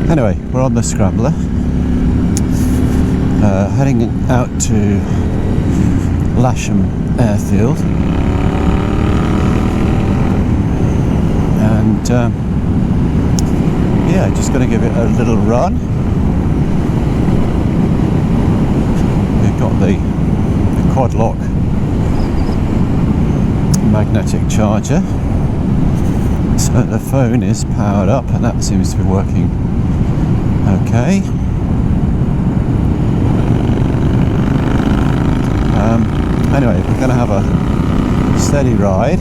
Anyway, we're on the Scrambler, heading out to Lasham Airfield, and yeah, just going to give it a little run. We've got the quad lock magnetic charger, so the phone is powered up and that seems to be working okay. Anyway, we're going to have a steady ride,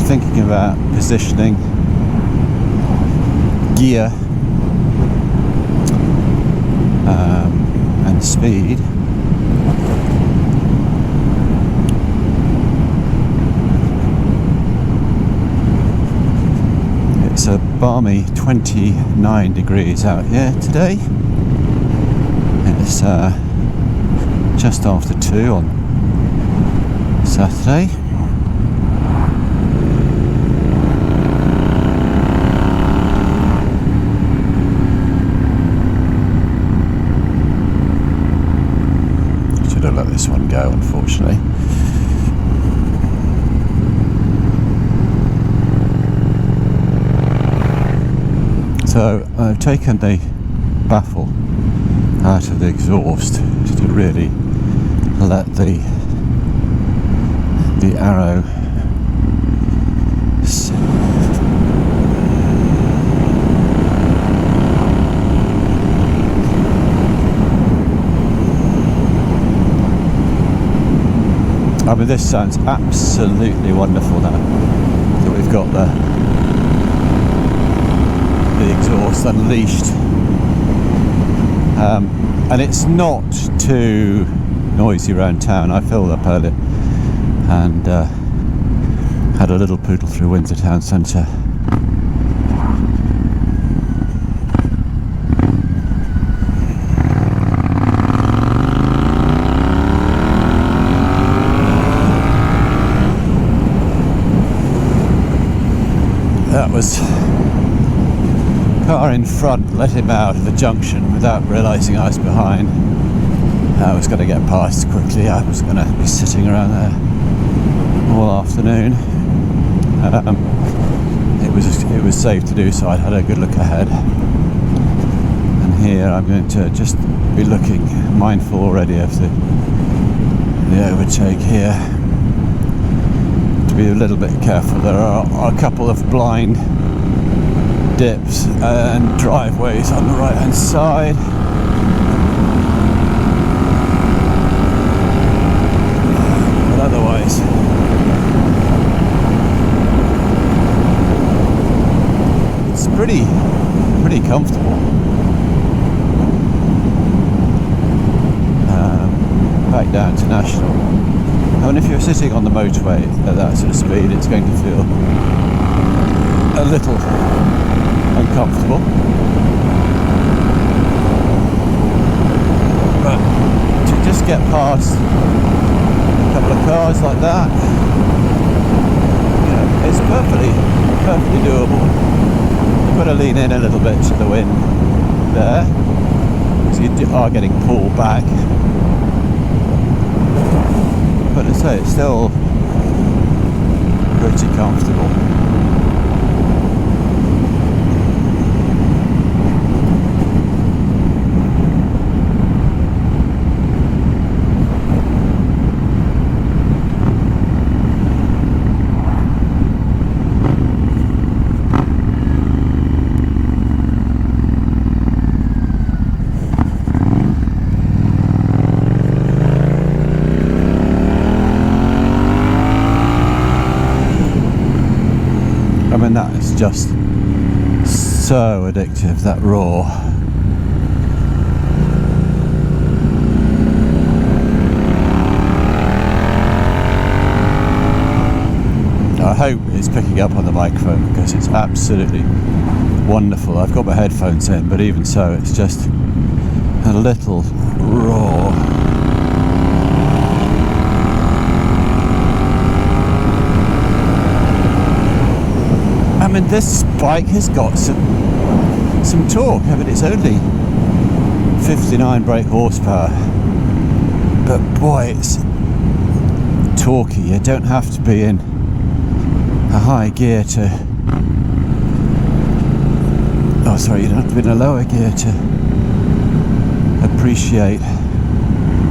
thinking about positioning, gear, and speed. It's a balmy 29 degrees out here today. It's just after 2 on Saturday. Should have let this one go, unfortunately. So I've taken the baffle out of the exhaust to really let the arrow I mean, this sounds absolutely wonderful now that we've got the exhaust unleashed, and it's not too noisy around town. I filled up earlier and had a little poodle through Windsor town centre. That was car in front let him out of the junction without realising I was behind. I was going to get past quickly. I was going to be sitting around there all afternoon. It was safe to do so. I had a good look ahead, and here I'm going to just be looking, mindful already of the overtake here. To be a little bit careful. There are a couple of blind dips and driveways on the right hand side. But otherwise, it's pretty comfortable. Back down to National. I mean, if you're sitting on the motorway at that sort of speed, it's going to feel a little uncomfortable, but to just get past a couple of cars like that, you know, it's perfectly doable. You've got to lean in a little bit to the wind there, because you are getting pulled back, but as I say, it's still pretty comfortable. I mean, that is just so addictive, that roar. I hope it's picking up on the microphone because it's absolutely wonderful. I've got my headphones in, but even so, it's just a little roar. I mean, this bike has got some some torque. I mean, it's only 59 brake horsepower, but boy, it's torquey. You don't have to be in a high gear to, oh sorry, you don't have to be in a lower gear to appreciate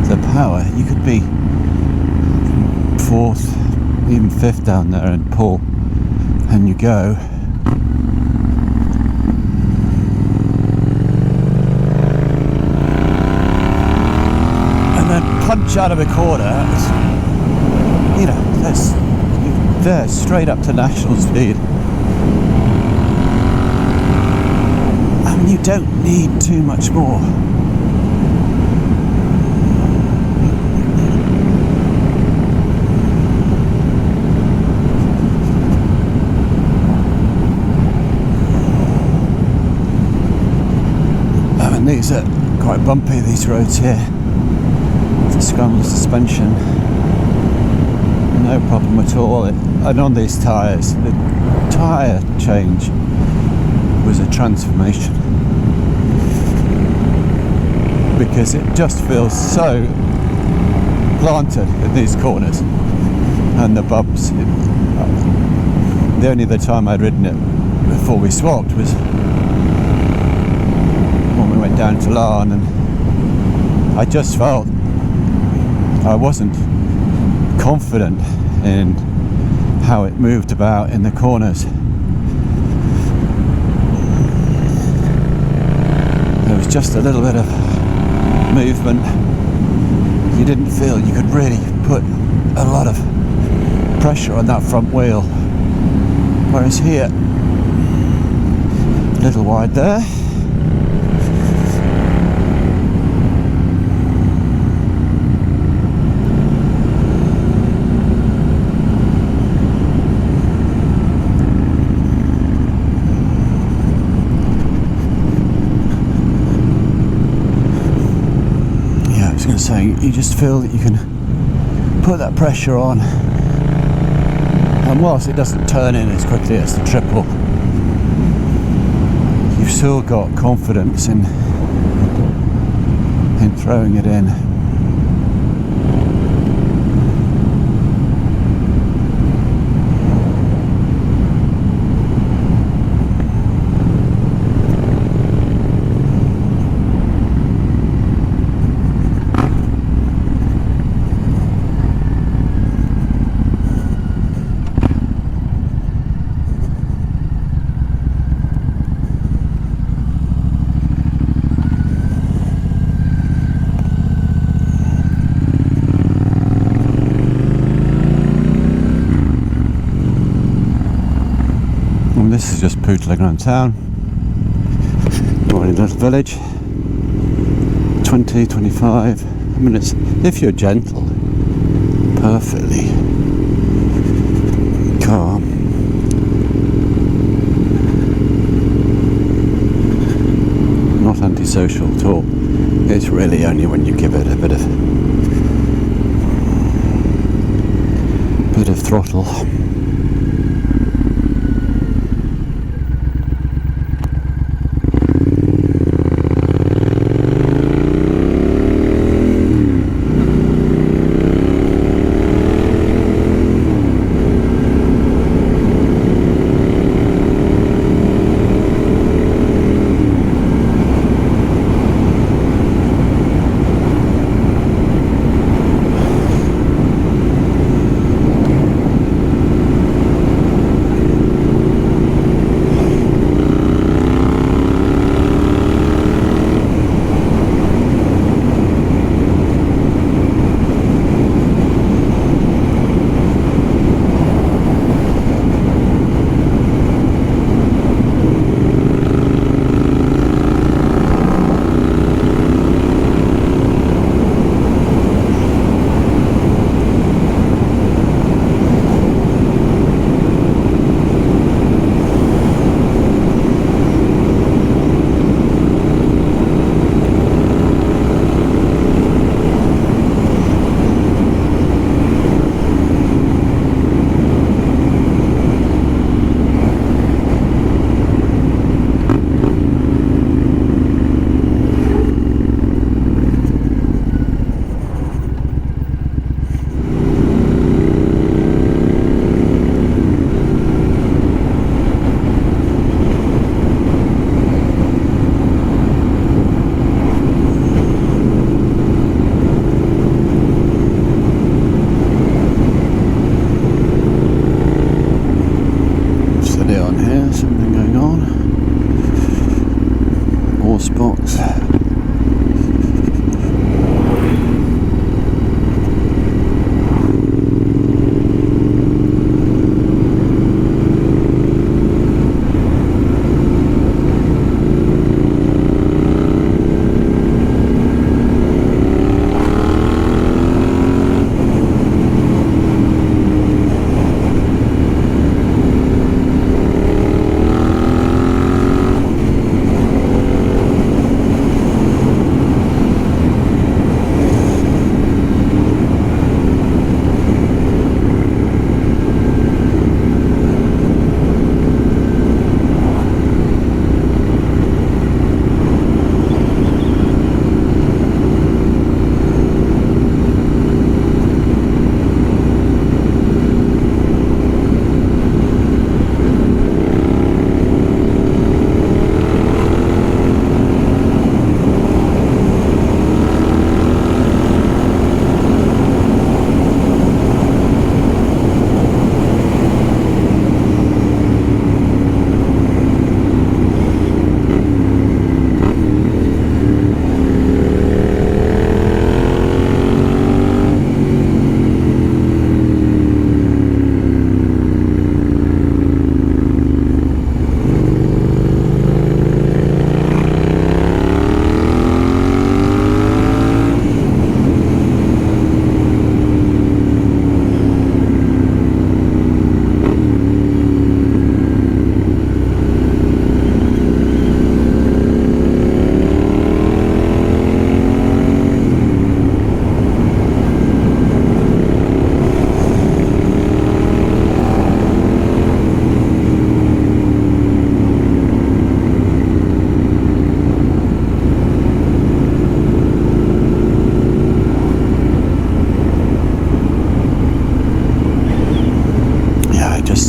the power. You could be fourth, even fifth down there and pull, and you go. And then punch out of a corner, you know, they're straight up to national speed. I mean, you don't need too much more. These are quite bumpy, these roads here. The scramble suspension, no problem at all. And on these tyres, the tyre change was a transformation, because it just feels so planted in these corners and the bumps. The only other time I'd ridden it before we swapped was when we went down to Larne, and I just felt I wasn't confident in how it moved about in the corners. There was just a little bit of movement. You didn't feel you could really put a lot of pressure on that front wheel, whereas here, a little wide there. Saying you just feel that you can put that pressure on, and whilst it doesn't turn in as quickly as the triple, you've still got confidence in throwing it in. This is just pootling around town, or in a little village. 20, 25 minutes, if you're gentle, perfectly calm. Not antisocial at all. It's really only when you give it a bit of throttle. here, something going on. Horse box.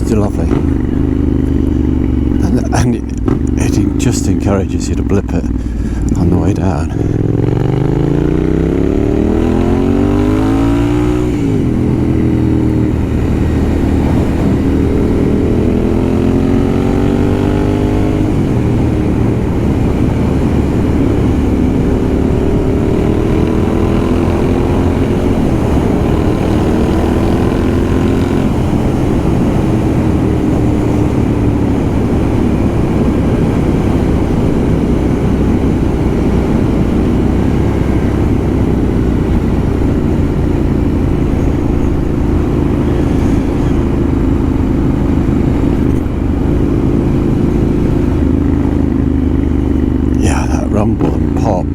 Lovely, and it just encourages you to blip it on the way down. Rumble and pop.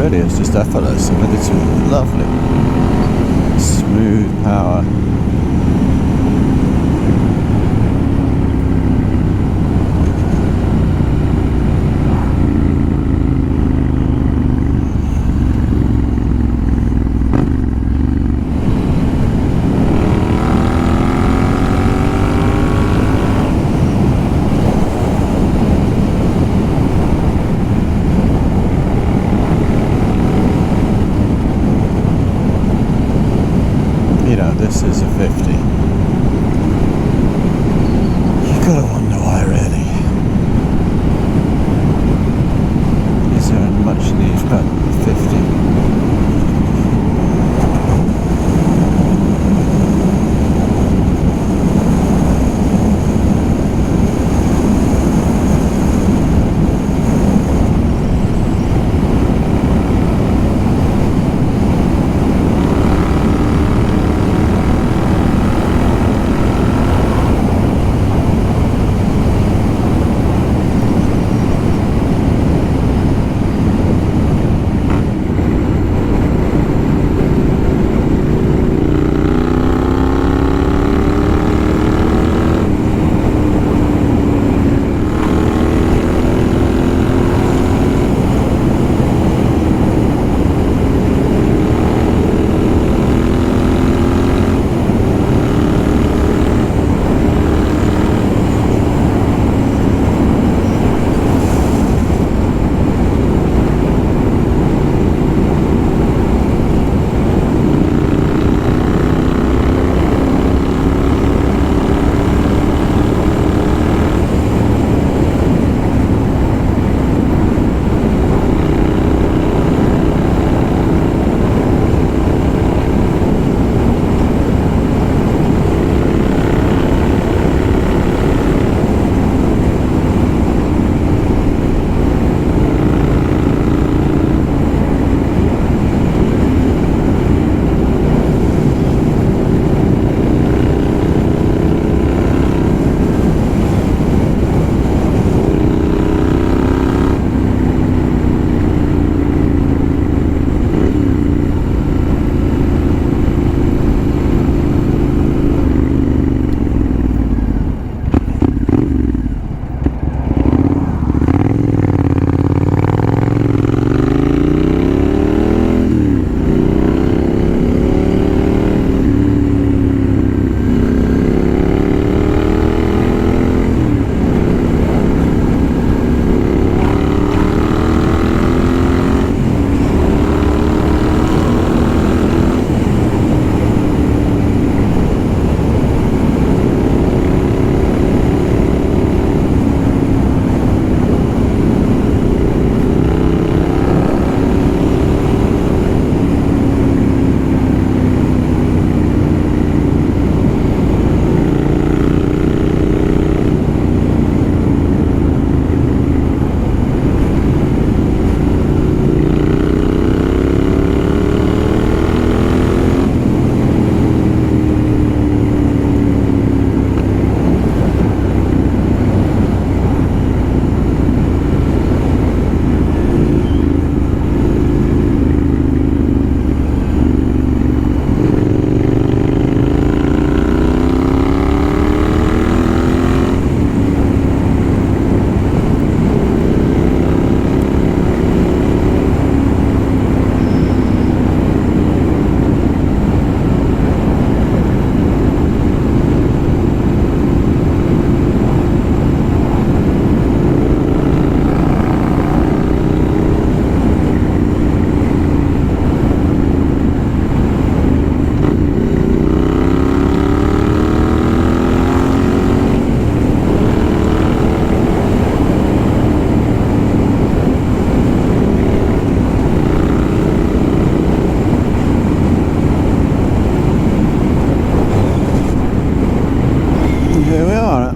already. It's just effortless. I mean, it's lovely. Smooth power. This is a 50. You gotta wonder why, really. Is there much need for 50?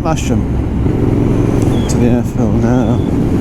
Lasham to the Airfield now.